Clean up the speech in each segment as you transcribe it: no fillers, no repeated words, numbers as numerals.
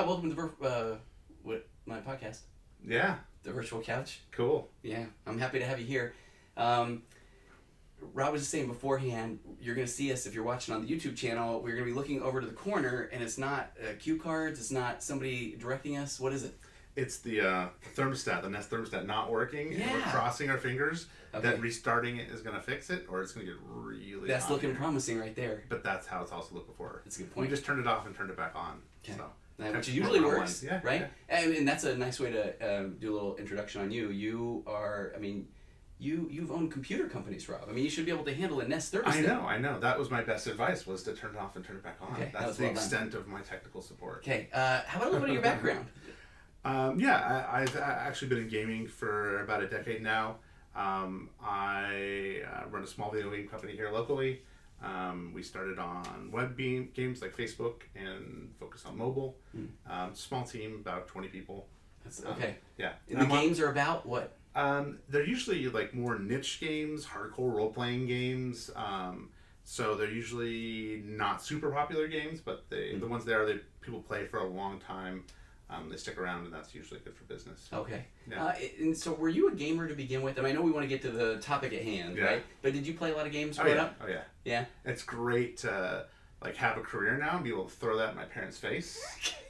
Rob, welcome to my podcast. Yeah. The Virtual Couch. Cool. Yeah, I'm happy to have you here. Rob was just saying beforehand, you're going to see us, if you're watching on the YouTube channel, we're going to be looking over to the corner, and it's not cue cards, it's not somebody directing us. What is it? It's the thermostat, the Nest thermostat not working. Yeah. And we're crossing our fingers Okay. that restarting it is going to fix it, or it's going to get really That's hot looking here. promising right there. But that's how it's also looked before. That's a good point. We just turned it off and turned it back on. Okay. So. Which usually works, Yeah, right? Yeah. And that's a nice way to do a little introduction on you. You are, you've owned computer companies, Rob. You should be able to handle a Nest thermostat. I know. That was my best advice, was to turn it off and turn it back on. Okay, that That's was the well done. extent of my technical support. Okay, how about a little bit of your background? I've actually been in gaming for about a decade now. I run a small video game company here locally. We started on web games like Facebook and focus on mobile. Small team, about 20 people. That's okay. Yeah. And the games are about what? They're usually like more niche games, hardcore role-playing games. So they're usually not super popular games, but the ones people play for a long time. They stick around, and that's usually good for business. Okay. Yeah. And so were you a gamer to begin with? I know we want to get to the topic at hand, right? But did you play a lot of games growing up? Oh, yeah. Yeah? It's great to have a career now and be able to throw that in my parents' face.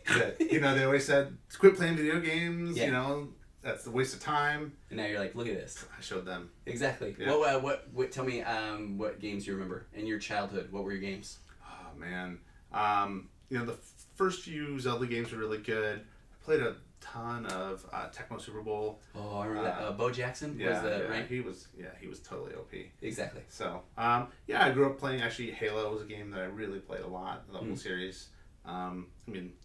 That, they always said, quit playing video games, Yeah. That's a waste of time. And now you're like, look at this. I showed them. Exactly. Yeah. What tell me what games you remember in your childhood. What were your games? Oh, man. The first few Zelda games were really good. I played a ton of Tecmo Super Bowl. Oh, I remember that. Bo Jackson Yeah, was the right? he was totally OP. Exactly. So, I grew up playing, actually, Halo was a game that I really played a lot, the whole series.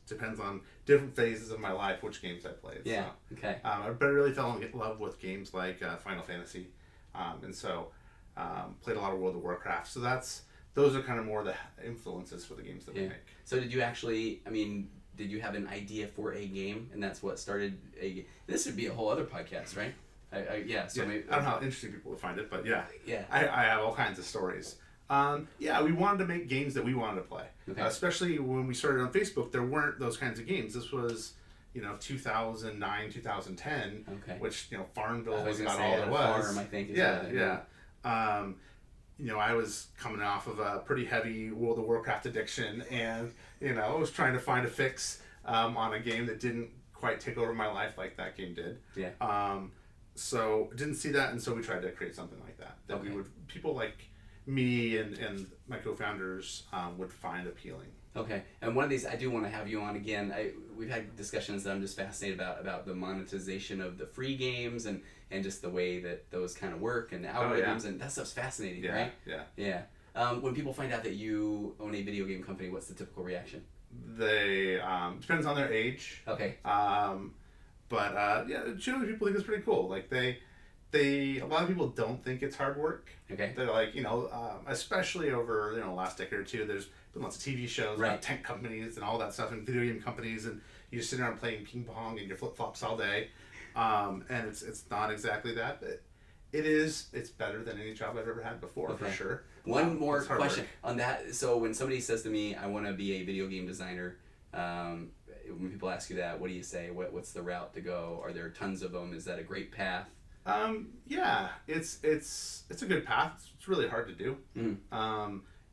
Depends on different phases of my life which games I played. Yeah, so. okay. But I really fell in love with games like Final Fantasy. And so, played a lot of World of Warcraft. So those are kind of more the influences for the games that we make. So did you actually, did you have an idea for a game, and that's what started this would be a whole other podcast, right? Maybe, I don't know how interesting people would find it, but yeah. I have all kinds of stories. We wanted to make games that we wanted to play. Okay. Especially when we started on Facebook, there weren't those kinds of games. This was, 2009, 2010, which, Farmville was about all there was. Farm, I think. Yeah. I was coming off of a pretty heavy World of Warcraft addiction, and, I was trying to find a fix on a game that didn't quite take over my life like that game did. Yeah. So didn't see that, and so we tried to create something like that. People like me and my co-founders would find appealing. Okay, and one of these I do want to have you on again. We've had discussions that I'm just fascinated about the monetization of the free games and just the way that those kind of work and the algorithms and that stuff's fascinating, right? Yeah. When people find out that you own a video game company, what's the typical reaction? They depends on their age. Okay. But generally people think it's pretty cool. Like a lot of people don't think it's hard work. Okay. They're like, especially over the last decade or two, there's been lots of TV shows about tech companies and all that stuff, and video game companies, and you just sit around playing ping pong and your flip flops all day, and it's not exactly that. But it's better than any job I've ever had before, for sure. One more question on that. So when somebody says to me, I want to be a video game designer, when people ask you that, what do you say? What's the route to go? Are there tons of them? Is that a great path? It's a good path. It's really hard to do.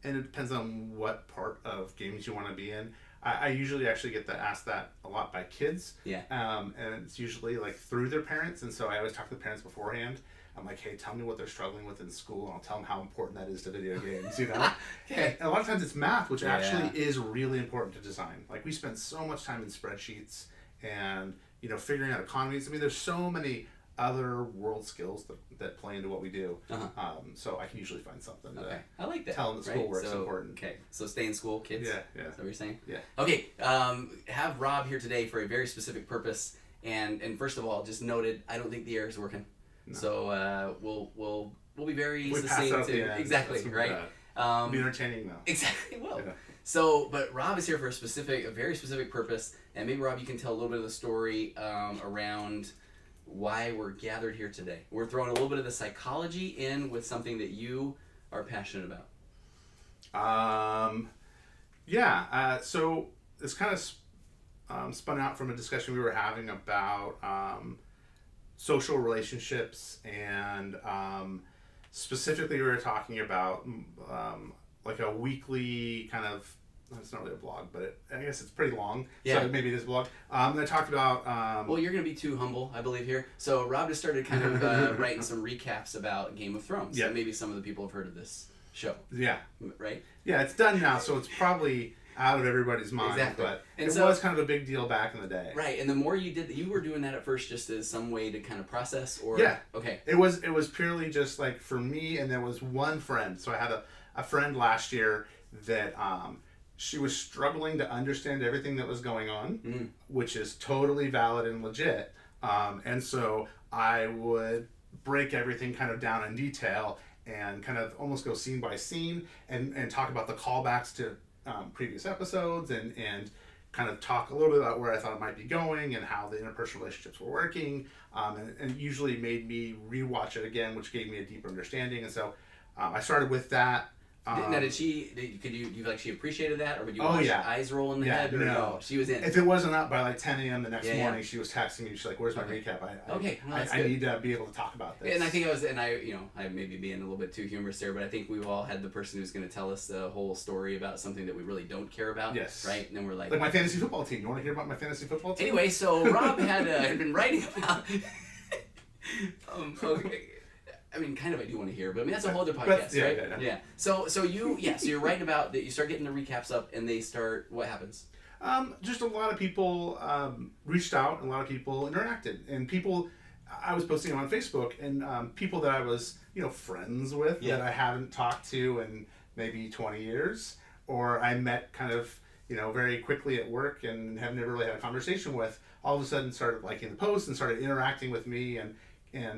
And it depends on what part of games you want to be in. I usually actually get asked that a lot by kids. Yeah. And it's usually like through their parents, and so I always talk to the parents beforehand. I'm like, hey, tell me what they're struggling with in school, and I'll tell them how important that is to video games, And a lot of times it's math, which actually is really important to design. Like, we spend so much time in spreadsheets and, figuring out economies. There's so many other world skills that play into what we do. So I can usually find something to I like that. tell them that schoolwork's important. Okay, so stay in school, kids? Yeah. Is that what you're saying? Yeah. Okay, have Rob here today for a very specific purpose. And first of all, just noted, I don't think the air is working. No. So we'll be very succinct. Exactly, right? It'll be entertaining though. Exactly, well. Yeah. So, but Rob is here for a very specific purpose. And maybe, Rob, you can tell a little bit of the story around why we're gathered here today. We're throwing a little bit of the psychology in with something that you are passionate about. So it's kind of spun out from a discussion we were having about social relationships, and specifically we were talking about like a weekly kind of, it's not really a blog, but I guess it's pretty long. Yeah. So maybe it is a blog. And I talked about... well, you're going to be too humble, I believe, here. So Rob just started kind of writing some recaps about Game of Thrones. Yeah. So maybe some of the people have heard of this show. Yeah. Right? Yeah, it's done now, so it's probably out of everybody's mind. Exactly. But and it was kind of a big deal back in the day. Right, and the more you did, you were doing that at first just as some way to kind of process, or... Yeah. Okay. It was purely just like for me, and there was one friend. So I had a friend last year that... she was struggling to understand everything that was going on, which is totally valid and legit. And so I would break everything kind of down in detail and kind of almost go scene by scene and talk about the callbacks to previous episodes and kind of talk a little bit about where I thought it might be going and how the interpersonal relationships were working. And usually made me rewatch it again, which gave me a deeper understanding. And so I started with that. Now, do you like she appreciated that, or would you watch eyes roll in the head? Or no, she was in. If it wasn't up by like 10 a.m. the next morning, she was texting me. She's like, "Where's my recap? I need to be able to talk about this." And I think I may be being a little bit too humorous there, but I think we've all had the person who's going to tell us the whole story about something that we really don't care about. Yes. Right, and then we're like my fantasy football team. You want to hear about my fantasy football team? Anyway, so Rob had been writing about. Okay. I mean, kind of I do want to hear, but I mean, that's a whole other podcast, right? Yeah. So you're right about that. You start getting the recaps up, and they start. What happens? Just a lot of people reached out, and a lot of people interacted, and people I was posting on Facebook, and people that I was friends with that I haven't talked to in maybe 20 years, or I met kind of very quickly at work and have never really had a conversation with. All of a sudden, started liking the post and started interacting with me, and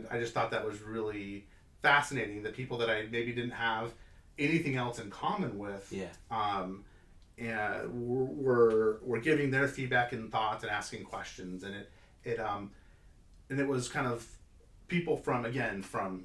I just thought that was really fascinating that people that I maybe didn't have anything else in common with and were giving their feedback and thoughts and asking questions, and it was kind of people from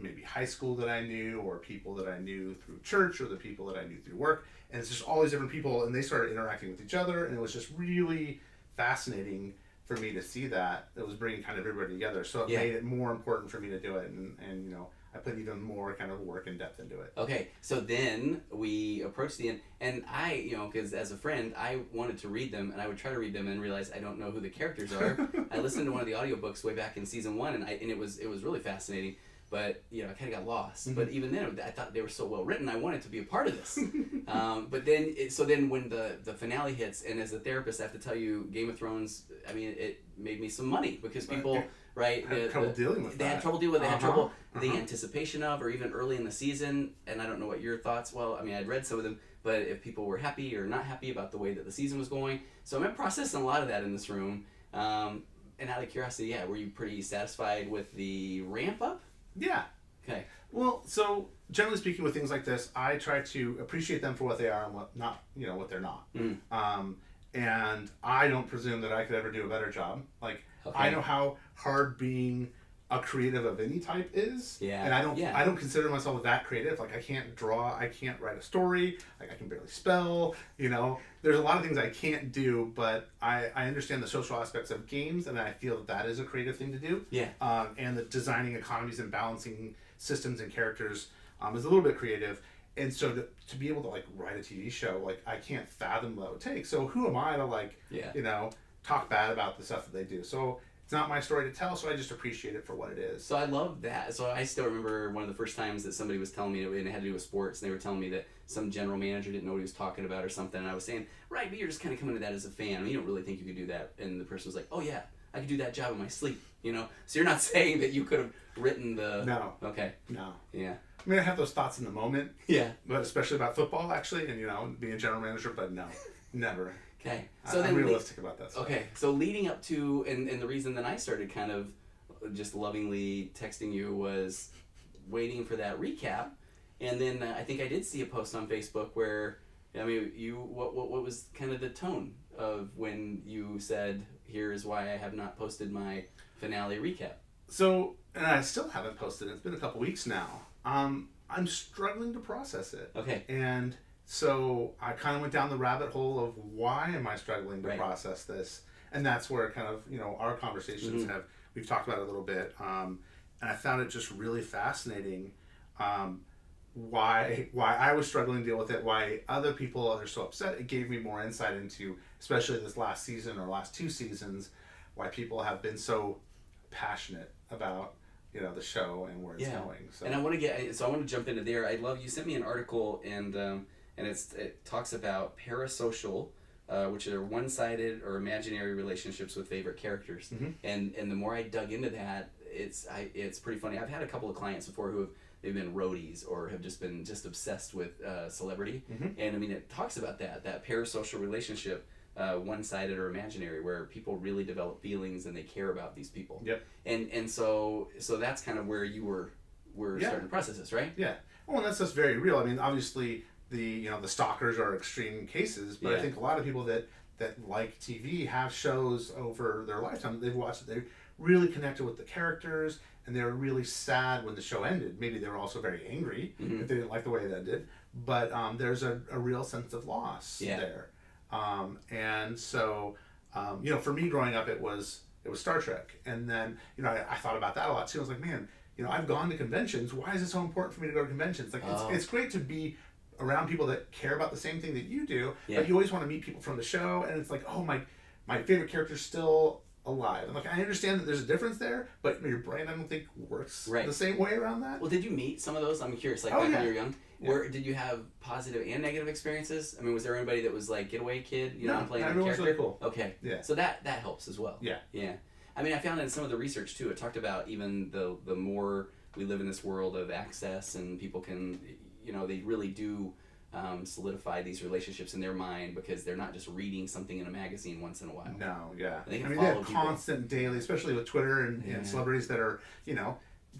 maybe high school that I knew, or people that I knew through church, or the people that I knew through work, and it's just all these different people, and they started interacting with each other, and it was just really fascinating for me to see that it was bringing kind of everybody together. So it made it more important for me to do it, and I put even more kind of work and depth into it. Okay, so then we approached the end, and I, because as a friend, I wanted to read them, and I would try to read them and realize I don't know who the characters are. I listened to one of the audiobooks way back in season 1, and it was really fascinating. But I kind of got lost. Mm-hmm. But even then, I thought they were so well written. I wanted to be a part of this. But then, when the finale hits, and as a therapist, I have to tell you, Game of Thrones. I mean, it made me some money because people, had trouble dealing with that. They had trouble dealing with. They had trouble the anticipation of, or even early in the season. And I don't know what your thoughts. Well, I mean, I'd read some of them, but if people were happy or not happy about the way that the season was going, so I'm processing a lot of that in this room. And out of curiosity, were you pretty satisfied with the ramp up? Yeah. Okay. Well, so generally speaking, with things like this, I try to appreciate them for what they are and what they're not. Mm. And I don't presume that I could ever do a better job. I know how hard being a creative of any type is. Yeah. And I don't consider myself that creative. I can't draw, I can't write a story, I can barely spell, There's a lot of things I can't do, but I understand the social aspects of games, and I feel that is a creative thing to do. Yeah. And the designing economies and balancing systems and characters is a little bit creative. And so to be able to write a TV show, I can't fathom what it would take. So who am I to talk bad about the stuff that they do? So it's not my story to tell, so I just appreciate it for what it is. So I love that. So I still remember one of the first times that somebody was telling me, and it had to do with sports, and they were telling me that some general manager didn't know what he was talking about or something, and I was saying, right, but you're just kind of coming to that as a fan. I mean, you don't really think you could do that. And the person was like, oh yeah, I could do that job in my sleep, So you're not saying that you could have written the... No. Okay. No. Yeah. I mean, I have those thoughts in the moment. Yeah. But especially about football, actually, and, being a general manager, but no, never. Okay. So I'm realistic about that stuff. Okay. So leading up to, and the reason that I started kind of just lovingly texting you was waiting for that recap. And then I think I did see a post on Facebook where, what was kind of the tone of when you said, here is why I have not posted my finale recap? So, and I still haven't posted it. It's been a couple weeks now. I'm struggling to process it. Okay. And so I kind of went down the rabbit hole of why am I struggling to process this? and that's where kind of, you know, our conversations we've talked about it a little bit, and I found it just really fascinating, why I was struggling to deal with it, why other people are so upset. It gave me more insight into, especially this last season or last 2 seasons, why people have been so passionate about, you know, the show and where it's going. So. And I want to jump into there. I love, you sent me an article, and it talks about parasocial, which are one-sided or imaginary relationships with favorite characters. And the more I dug into that, it's pretty funny. I've had a couple of clients before who they've been roadies or have just been obsessed with celebrity. And I mean, it talks about that parasocial relationship, one-sided or imaginary, where people really develop feelings and they care about these people. And so that's kind of where you were starting to process this, right? Yeah. Well, and that's just very real. I mean, obviously the stalkers are extreme cases, but I think a lot of people that like TV have shows over their lifetime. They've watched it. They really connected with the characters, and they were really sad when the show ended. Maybe they were also very angry if they didn't like the way it ended. But there's a real sense of loss there. And so, for me growing up, it was Star Trek. And then, I thought about that a lot too. I was like, man, I've gone to conventions. Why is it so important for me to go to conventions? Like, it's great to be around people that care about the same thing that you do, but you always want to meet people from the show. And it's like, oh, my favorite character's still alive. And like, I understand that there's a difference there, but your brain, I don't think, works the same way around that. Well, did you meet some of those? I'm curious, like back when you were young. Where did you have positive and negative experiences? I mean, was there anybody that was like getaway kid, no, playing a character? Really cool. Okay. Yeah. So that helps as well. Yeah. Yeah. I mean, I found in some of the research too, it talked about even the more we live in this world of access and people can, they really do solidify these relationships in their mind because they're not just reading something in a magazine once in a while. No, yeah. They have constant daily, especially with Twitter and celebrities that are,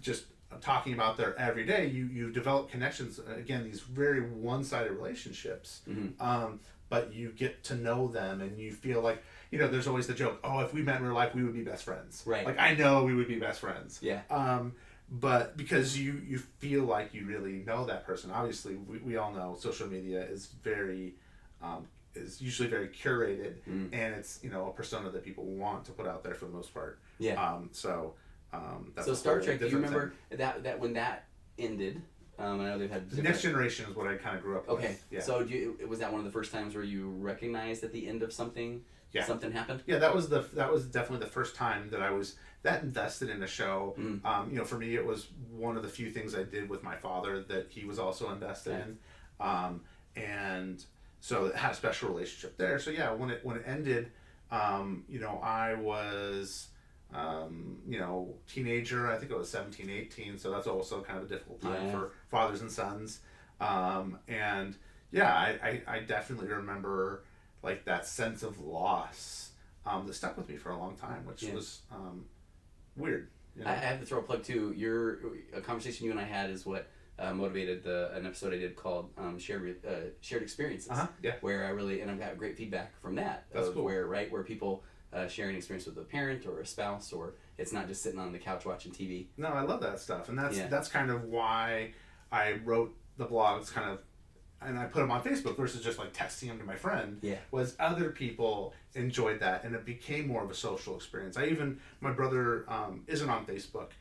just talking about their everyday. You develop connections, again, these very one-sided relationships, but you get to know them and you feel like, there's always the joke, oh, if we met in real life, we would be best friends. Right. Like, I know we would be best friends. Yeah. But because you feel like you really know that person. Obviously, we all know social media is is usually very curated, and it's a persona that people want to put out there for the most part. Yeah. That's so Star Trek. Do you remember that when that ended? I know they've had the Next Generation is what I kind of grew up with. Okay. Yeah. So was that one of the first times where you recognized at the end of something? Yeah. Something happened? Yeah, that was definitely the first time that I was that invested in a show. For me, it was one of the few things I did with my father that he was also invested in, and so it had a special relationship there. So yeah, when it ended, I was, teenager. I think I was 17, 18. So that's also kind of a difficult time for fathers and sons. And yeah, I definitely remember like that sense of loss that stuck with me for a long time, which was weird. I have to throw a plug too. A conversation you and I had is what motivated an episode I did called shared experiences. Where I've got great feedback from that. That's cool. Where people sharing experience with a parent or a spouse, or it's not just sitting on the couch watching TV. No, I love that stuff, and that's kind of why I wrote the blogs, and I put them on Facebook versus just like texting them to my friend. Was other people enjoyed that, and it became more of a social experience. My brother isn't on Facebook,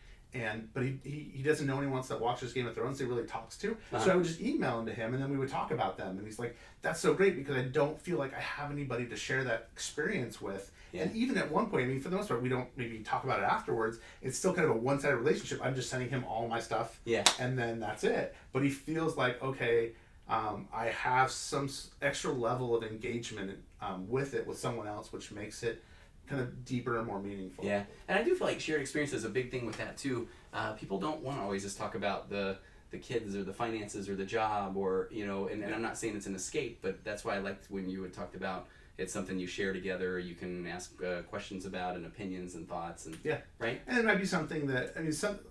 but he doesn't know anyone else that watches Game of Thrones that he really talks to. So I would just email him to him, and then we would talk about them. And he's like, "That's so great because I don't feel like I have anybody to share that experience with." And even at one point, for the most part, we don't maybe talk about it afterwards. It's still kind of a one-sided relationship. I'm just sending him all my stuff, and then that's it. But he feels like, okay, I have some extra level of engagement with someone else, which makes it kind of deeper and more meaningful. Yeah, and I do feel like shared experience is a big thing with that too. People don't want to always just talk about the kids or the finances or the job or and I'm not saying it's an escape, but that's why I liked when you had talked about it's something you share together. You can ask questions about and opinions and thoughts and right. And it might be something that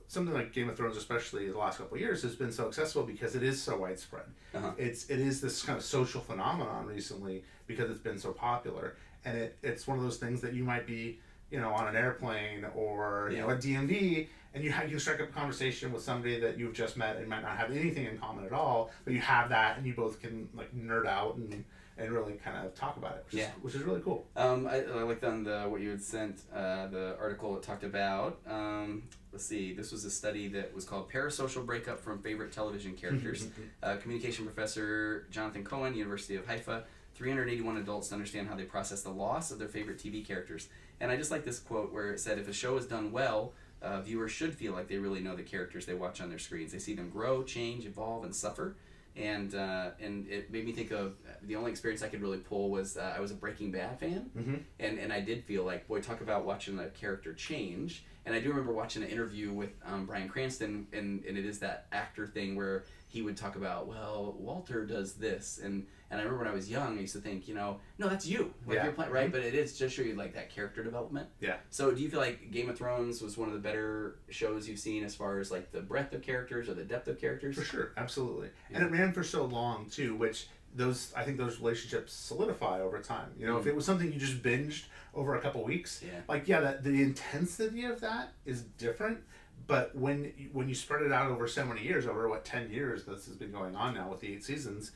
something like Game of Thrones, especially the last couple of years, has been so accessible because it is so widespread. It is this kind of social phenomenon recently because it's been so popular, and it's one of those things that you might be on an airplane or at DMV, and you can strike up a conversation with somebody that you've just met and might not have anything in common at all, but you have that, and you both can like nerd out and and really kind of talk about it, which is really cool. I liked on what you had sent, the article that talked about, let's see, this was a study that was called Parasocial Breakup from Favorite Television Characters. Communication professor Jonathan Cohen, University of Haifa, 381 adults to understand how they process the loss of their favorite TV characters. And I just like this quote where it said, if a show is done well, viewers should feel like they really know the characters they watch on their screens. They see them grow, change, evolve, and suffer. And it made me think of the only experience I could really pull was I was a Breaking Bad fan, and I did feel like, boy, talk about watching a character change. And I do remember watching an interview with Bryan Cranston, and it is that actor thing where he would talk about, well, Walter does this, and I remember when I was young, I used to think, no, that's you, like you're playing, right? But it is just show you like that character development. Yeah. So do you feel like Game of Thrones was one of the better shows you've seen as far as like the breadth of characters or the depth of characters? For sure, absolutely. Yeah. And it ran for so long too, which I think those relationships solidify over time. If it was something you just binged over a couple weeks, the intensity of that is different. But when you spread it out over so many years, over 10 years this has been going on now with the 8 seasons,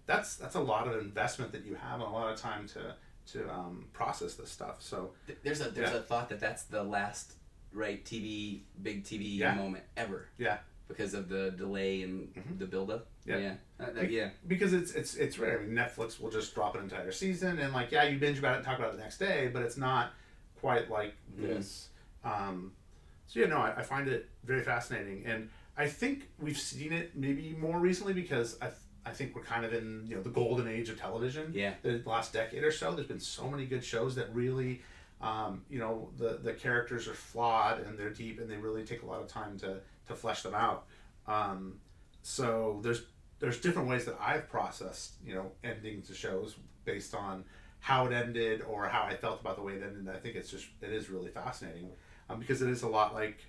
that's a lot of investment that you have and a lot of time to process this stuff. So there's a thought that's the last big TV moment ever. Yeah. Because of the delay and the buildup. Yeah. Because it's rare. I mean, Netflix will just drop an entire season and you binge about it and talk about it the next day, but it's not quite like this. I find it very fascinating, and I think we've seen it maybe more recently because I think we're kind of in the golden age of television. Yeah. The last decade or so, there's been so many good shows that really, the characters are flawed and they're deep and they really take a lot of time to flesh them out. So there's different ways that I've processed endings to shows based on how it ended or how I felt about the way it ended. And I think it is really fascinating. Because it is a lot like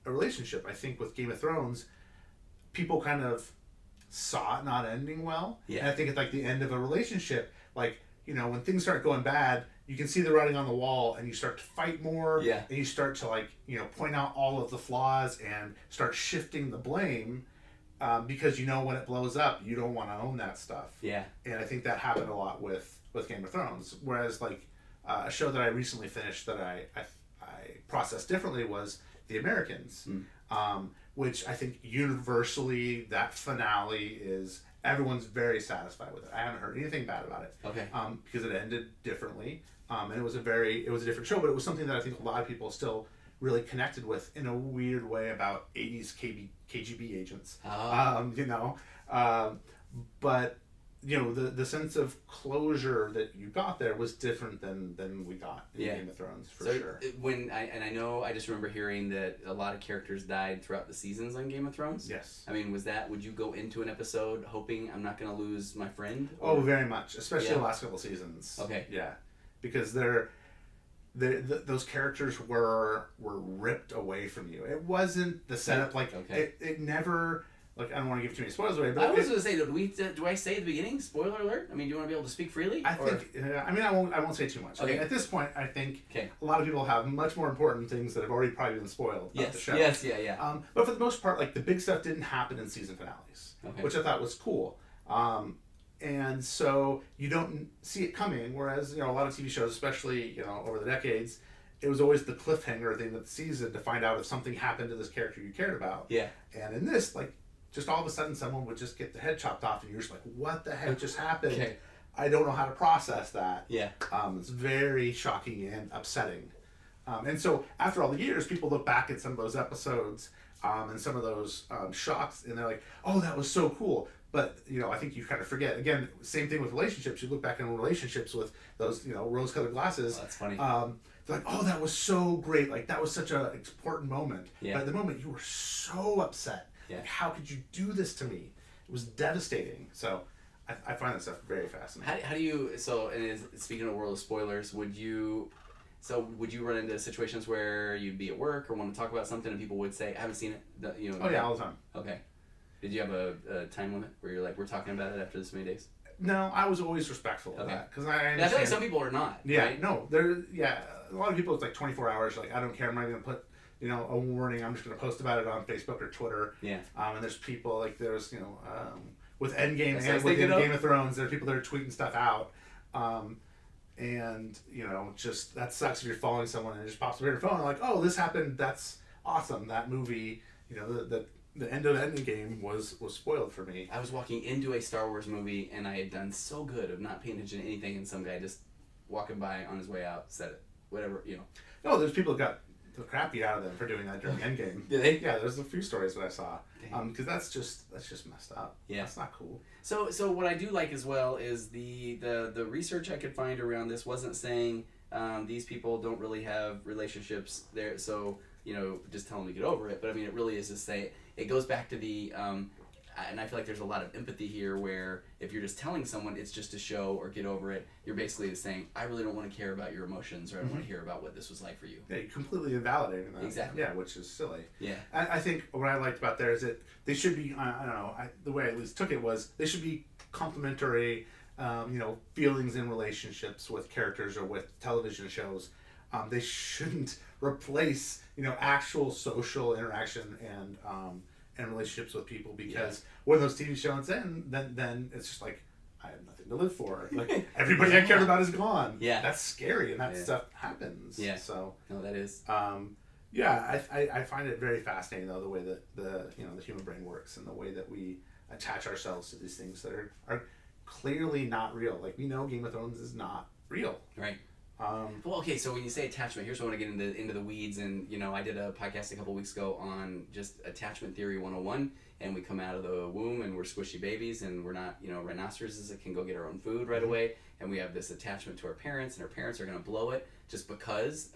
a relationship. I think with Game of Thrones, people kind of saw it not ending well. Yeah. And I think it's like the end of a relationship. When things start going bad, you can see the writing on the wall and you start to fight more. Yeah. And you start to point out all of the flaws and start shifting the blame because when it blows up, you don't want to own that stuff. Yeah. And I think that happened a lot with Game of Thrones. Whereas a show that I recently finished that I processed differently was The Americans, which I think universally that finale is everyone's very satisfied with it. I haven't heard anything bad about it. Okay. Because it ended differently, and it was a different show, but it was something that I think a lot of people still really connected with in a weird way about 80s KGB agents. But the sense of closure that you got there was different than we got in Game of Thrones, for sure. I just remember hearing that a lot of characters died throughout the seasons on Game of Thrones. Yes. I mean, would you go into an episode hoping I'm not going to lose my friend? Or? Oh, very much, especially the last couple seasons. Okay. Yeah, because those characters were ripped away from you. It wasn't the setup it never. I don't want to give too many spoilers away, but I was going to say, do I say at the beginning, spoiler alert? I mean, do you want to be able to speak freely? I won't say too much. Okay. I mean, at this point, I think a lot of people have much more important things that have already probably been spoiled about the show. Yes, yeah. But for the most part, the big stuff didn't happen in season finales, which I thought was cool. And so you don't see it coming, whereas, a lot of TV shows, especially, over the decades, it was always the cliffhanger at the end of the season to find out if something happened to this character you cared about. Yeah. And in this, just all of a sudden someone would just get the head chopped off and you're just like, what the heck just happened? Okay. I don't know how to process that. Yeah. It's very shocking and upsetting. And so after all the years, people look back at some of those episodes and some of those shocks and they're like, oh, that was so cool. But, I think you kind of forget. Again, same thing with relationships. You look back on relationships with those, rose-colored glasses. Oh, that's funny. They're like, oh, that was so great. That was such an important moment. Yeah. But at the moment, you were so upset. Yeah. How could you do this to me? It was devastating. So I find that stuff very fascinating. How do you, speaking of world of spoilers, would you run into situations where you'd be at work or want to talk about something and people would say, I haven't seen it? Oh, yeah, all the time. Okay. Did you have a time limit where you're like, we're talking about it after this many days? No, I was always respectful of that. Because I feel like some people are not. Yeah, right? No. A lot of people, it's 24 hours. I don't care. I'm not going to put a warning. I'm just going to post about it on Facebook or Twitter. Yeah. And there's people there was with Endgame and within Game of Thrones, there are people that are tweeting stuff out. And, you know, just that sucks if you're following someone and it just pops up on your phone and like, oh, this happened, that's awesome. That movie, you know, the end of Endgame was spoiled for me. I was walking into a Star Wars movie and I had done so good of not paying attention to anything, and some guy just walking by on his way out said it. Whatever, you know. No, there's people that got the crap beat out of them for doing that during Endgame. Did they? Yeah, there's a few stories that I saw. Because that's just messed up. Yeah. That's not cool. So what I do like as well is the research I could find around this wasn't saying these people don't really have relationships there, so, you know, just tell them to get over it. But I mean, it really is to say, it goes back to the and I feel like there's a lot of empathy here where if you're just telling someone it's just a show or get over it, you're basically saying, I really don't want to care about your emotions, or I don't want to hear about what this was like for you. Yeah, you're completely invalidating that. Exactly. Yeah, which is silly. Yeah. I think what I liked about there is that they should be, I don't know, the way I at least took it was they should be complementary, you know, feelings in relationships with characters or with television shows. They shouldn't replace, you know, actual social interaction and relationships with people, because when those TV shows end, then it's just like, I have nothing to live for. Like, everybody I cared about is gone. Yeah. That's scary, and that stuff happens. Yeah. So no, that is. Yeah, I find it very fascinating though, the way that the human brain works and the way that we attach ourselves to these things that are clearly not real. Like, we know Game of Thrones is not real. Right. Well, okay, so when you say attachment, here's what I want to get into the weeds. And, you know, I did a podcast a couple weeks ago on just attachment theory 101, and we come out of the womb and we're squishy babies, and we're not, you know, rhinoceroses that can go get our own food right away, and we have this attachment to our parents, and our parents are going to blow it just because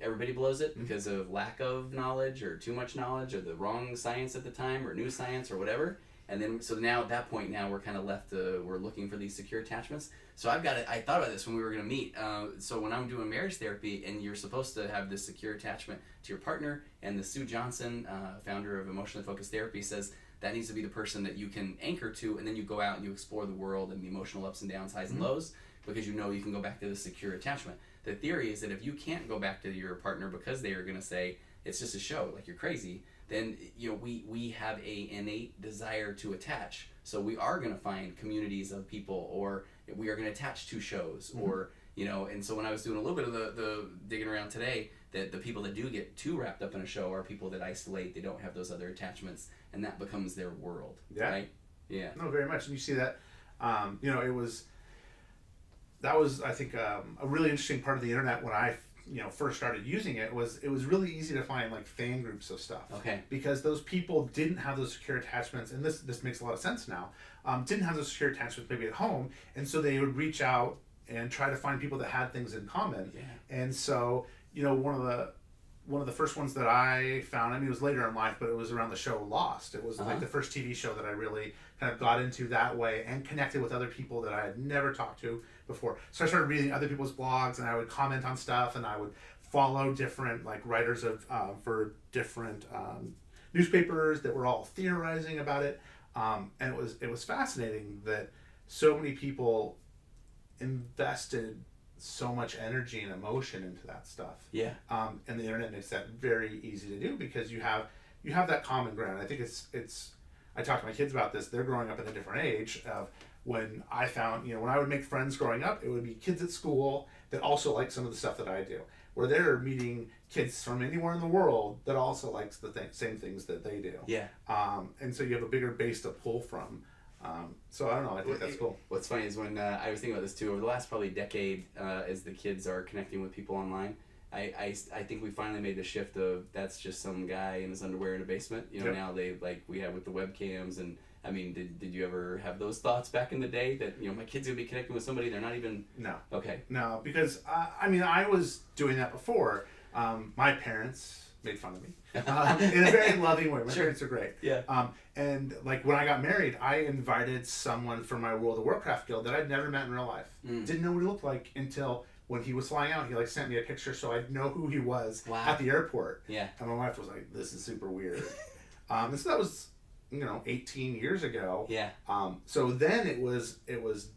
everybody blows it because of lack of knowledge or too much knowledge or the wrong science at the time or new science or whatever. And then, so now at that point, now we're kind of left, we're looking for these secure attachments. So I thought about this when we were going to meet. So when I'm doing marriage therapy and you're supposed to have this secure attachment to your partner, and the Sue Johnson, founder of Emotionally Focused Therapy, says that needs to be the person that you can anchor to, and then you go out and you explore the world and the emotional ups and downs, highs and lows, because you know you can go back to the secure attachment. The theory is that if you can't go back to your partner because they are going to say, it's just a show, like you're crazy, then, you know, we have a innate desire to attach. So we are going to find communities of people, or we are going to attach to shows, or, you know, and so when I was doing a little bit of the digging around today, that the people that do get too wrapped up in a show are people that isolate, they don't have those other attachments, and that becomes their world. Yeah. Right? Yeah. No, very much. And you see that, you know, that was, I think, a really interesting part of the internet when I first started using it. It was really easy to find like fan groups of stuff. Okay. Because those people didn't have those secure attachments, and this makes a lot of sense now. Didn't have those secure attachments maybe at home, and so they would reach out and try to find people that had things in common. Yeah. And so, you know, one of the first ones that I found, I mean, it was later in life, but it was around the show Lost. It was like the first TV show that I really kind of got into that way and connected with other people that I had never talked to before. So I started reading other people's blogs, and I would comment on stuff, and I would follow different like writers of for different newspapers that were all theorizing about it. And it was fascinating that so many people invested so much energy and emotion into that stuff. Yeah. And the internet makes that very easy to do, because you have that common ground. I think it's I talk to my kids about this. They're growing up in a different age of when I found, you know, when I would make friends growing up, it would be kids at school that also like some of the stuff that I do, where they're meeting kids from anywhere in the world that also likes the same things that they do. Yeah. And so you have a bigger base to pull from. So I don't know, I think that's cool. What's funny is when I was thinking about this too, over the last probably decade, as the kids are connecting with people online, I think we finally made the shift of that's just some guy in his underwear in a basement. You know, now they, like we have with the webcams, and I mean, did you ever have those thoughts back in the day that, you know, my kid's gonna be connecting with somebody they're not even? No. Okay. No, because I mean, I was doing that before. My parents made fun of me in a very loving way. My parents are great. Yeah. And like when I got married, I invited someone from my World of Warcraft guild that I'd never met in real life. Didn't know what he looked like until when he was flying out. He like sent me a picture so I'd know who he was at the airport. Yeah. And my wife was like, "This is super weird." And so that was, you know, 18 years ago. Yeah. So then it was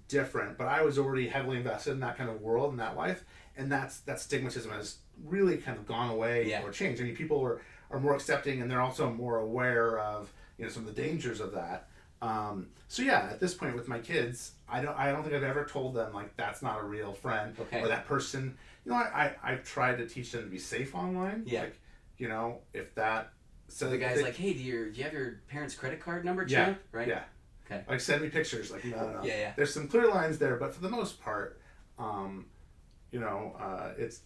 different, but I was already heavily invested in that kind of world and that life, and that stigmatism has really kind of gone away or changed. I mean, people are more accepting, and they're also more aware of, you know, some of the dangers of that. So yeah, at this point with my kids, I don't think I've ever told them like that's not a real friend or that person. You know, I've tried to teach them to be safe online. Yeah. Like, you know, if that. So the guy's like, hey, do you have your parents' credit card number, champ? Yeah. Right. Yeah. Okay. Like send me pictures. Like no. Yeah. There's some clear lines there, but for the most part, you know, it's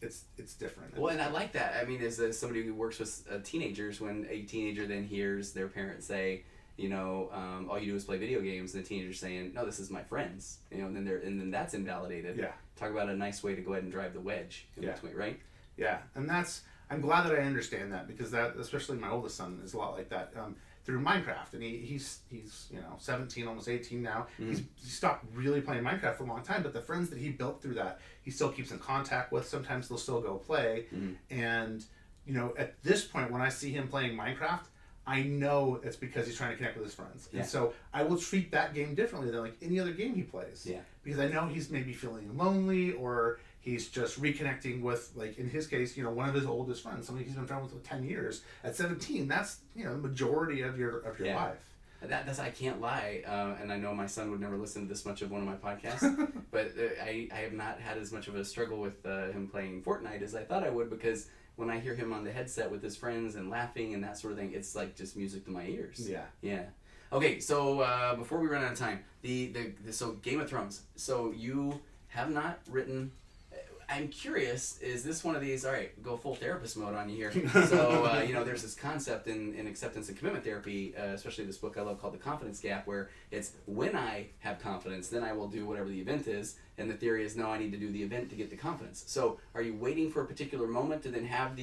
different. Well, and I like that. I mean, as somebody who works with teenagers, when a teenager then hears their parents say, you know, all you do is play video games, and the teenager's saying, no, this is my friends, you know, and then that's invalidated. Yeah. Talk about a nice way to go ahead and drive the wedge in between, right? Yeah, and I'm glad that I understand that, because that, especially my oldest son, is a lot like that. Through Minecraft, and he's you know 17, almost 18 now. Mm-hmm. He stopped really playing Minecraft for a long time, but the friends that he built through that, he still keeps in contact with. Sometimes they'll still go play, and you know, at this point when I see him playing Minecraft, I know it's because he's trying to connect with his friends. And so I will treat that game differently than like any other game he plays. Yeah. Because I know he's maybe feeling lonely, or he's just reconnecting with, like in his case, you know, one of his oldest friends, somebody he's been friends with for 10 years. At 17, that's, you know, the majority of your life. That's I can't lie, and I know my son would never listen to this much of one of my podcasts, but I have not had as much of a struggle with him playing Fortnite as I thought I would, because when I hear him on the headset with his friends and laughing and that sort of thing, it's like just music to my ears. Yeah. Yeah. Okay, so before we run out of time, so Game of Thrones. So you have not written. I'm curious, is this one of these, all right, go full therapist mode on you here. So, you know, there's this concept in acceptance and commitment therapy, especially this book I love called The Confidence Gap, where it's when I have confidence, then I will do whatever the event is. And the theory is, no, I need to do the event to get the confidence. So are you waiting for a particular moment to then have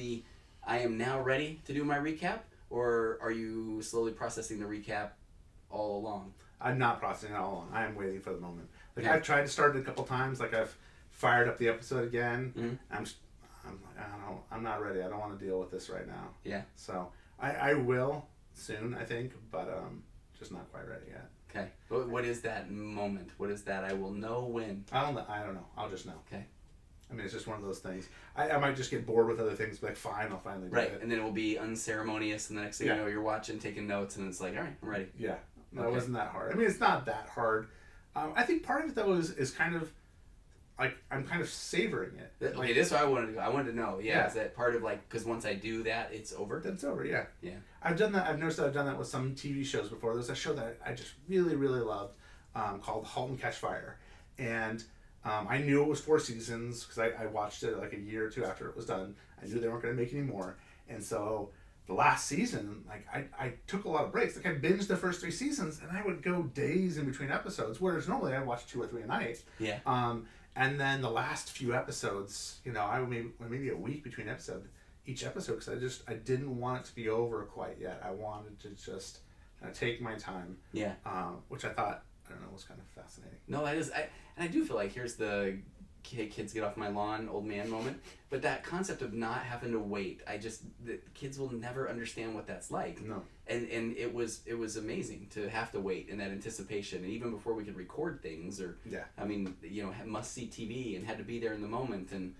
I am now ready to do my recap? Or are you slowly processing the recap all along? I'm not processing it all along. I am waiting for the moment. Like, I've tried to start it a couple times. Like, I've fired up the episode again. I'm like, I don't know, I'm not ready. I don't want to deal with this right now. Yeah. So I will soon, I think, but just not quite ready yet. Okay. What is that moment? What is that? I will know when. I don't know. I'll just know. Okay. I mean, it's just one of those things. I might just get bored with other things, but like, fine, I'll finally do it. Right, and then it will be unceremonious, and the next thing you know, you're watching, taking notes, and it's like, all right, I'm ready. Yeah. No, It wasn't that hard. I mean, it's not that hard. I think part of it, though, is kind of, like, I'm kind of savoring it. Okay, this is what I wanted to go. I wanted to know, is that part of, like, because once I do that, it's over? It's over, yeah. Yeah. I've done that. I've noticed that I've done that with some TV shows before. There's a show that I just really, really loved called *Halt and Catch Fire*. And I knew it was 4 seasons because I watched it like a year or two after it was done. I knew they weren't going to make any more. And so the last season, like, I took a lot of breaks. Like, I binged the first 3 seasons, and I would go days in between episodes, whereas normally I watch 2 or 3 a night. Yeah. And then the last few episodes, you know, I would maybe a week between each episode, because I didn't want it to be over quite yet. I wanted to just kind of take my time. Yeah. Which I thought, I don't know, was kind of fascinating. No, that is, and I do feel like here's the kids get off my lawn, old man moment. But that concept of not having to wait, the kids will never understand what that's like. No. And it was amazing to have to wait in that anticipation, and even before we could record things, or I mean, you know, must see TV and had to be there in the moment, and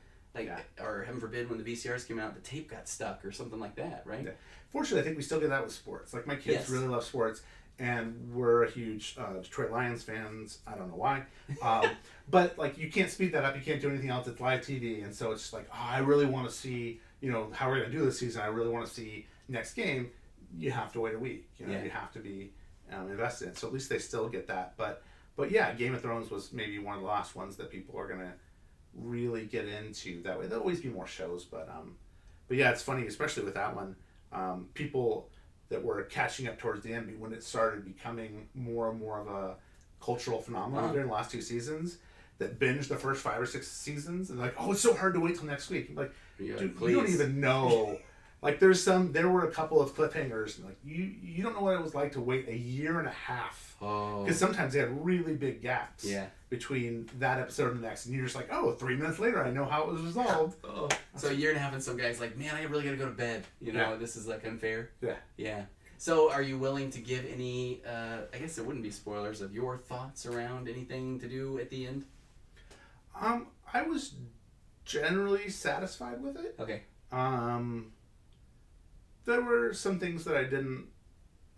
or heaven forbid when the VCRs came out, the tape got stuck or something like that, right? Yeah. Fortunately, I think we still get that with sports. Like, my kids really love sports, and we're a huge Detroit Lions fans. I don't know why. But, like, you can't speed that up. You can't do anything else. It's live TV. And so it's just like, I really want to see, you know, how we're going to do this season. I really want to see next game. You have to wait a week. You know, you have to be invested in it. So at least they still get that. But yeah, Game of Thrones was maybe one of the last ones that people are going to really get into that way. There'll always be more shows. But yeah, it's funny, especially with that one. People that were catching up towards the end when it started becoming more and more of a cultural phenomenon during the last 2 seasons, that binged the first 5 or 6 seasons, and like, oh, it's so hard to wait till next week. I'm like, dude, you don't even know. Like, there were a couple of cliffhangers, and like, you don't know what it was like to wait a year and a half. Because sometimes they had really big gaps between that episode and the next, and you're just like, oh, 3 minutes later, I know how it was resolved. So a year and a half, and some guy's like, man, I really gotta go to bed. You know, this is like unfair. Yeah. Yeah. So are you willing to give any, I guess it wouldn't be spoilers, of your thoughts around anything to do at the end? I was generally satisfied with it. Okay. There were some things that I didn't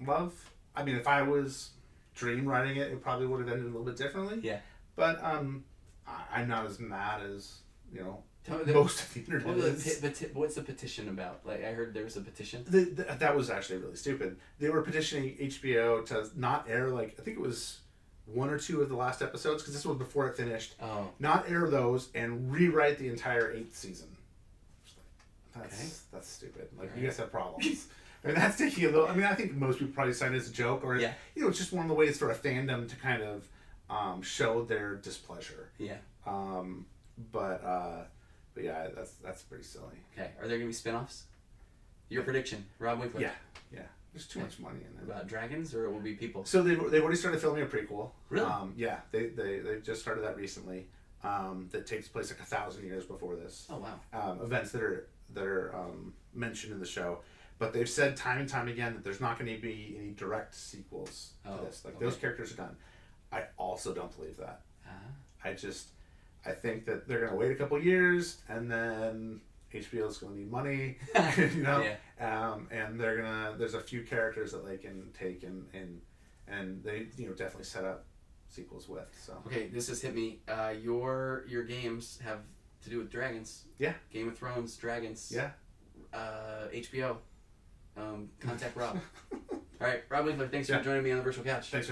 love. I mean, if I was dream writing it, it probably would have ended a little bit differently. Yeah. But I'm not as mad as most of the internet is. What's the petition about? Like, I heard there was a petition. That was actually really stupid. They were petitioning HBO to not air, like, I think it was 1 or 2 of the last episodes, because this was before it finished. Oh. Not air those and rewrite the entire 8th season. That's stupid. Like, right. You guys have problems. I mean, that's taking a little. I mean, I think most people probably sign it as a joke, or it's just one of the ways for a fandom to kind of show their displeasure. Yeah. But yeah, that's pretty silly. Okay. Are there gonna be spinoffs? Your prediction, Rob Winkler. Yeah. There's too much money in it. About dragons, or it will be people? So they've already started filming a prequel. Really? Yeah. They just started that recently. That takes place like 1,000 years before this. Oh wow. Events that are mentioned in the show. But they've said time and time again that there's not going to be any direct sequels to this. Like, those characters are done. I also don't believe that. I think that they're going to wait a couple years, and then HBO's going to need money, and there's a few characters that they can take and they definitely set up sequels with. So okay, this has hit me. Your games have to do with dragons. Yeah. Game of Thrones, dragons. Yeah. HBO. Contact Rob. All right, Rob Winkler, thanks for joining me on the virtual couch. Thanks for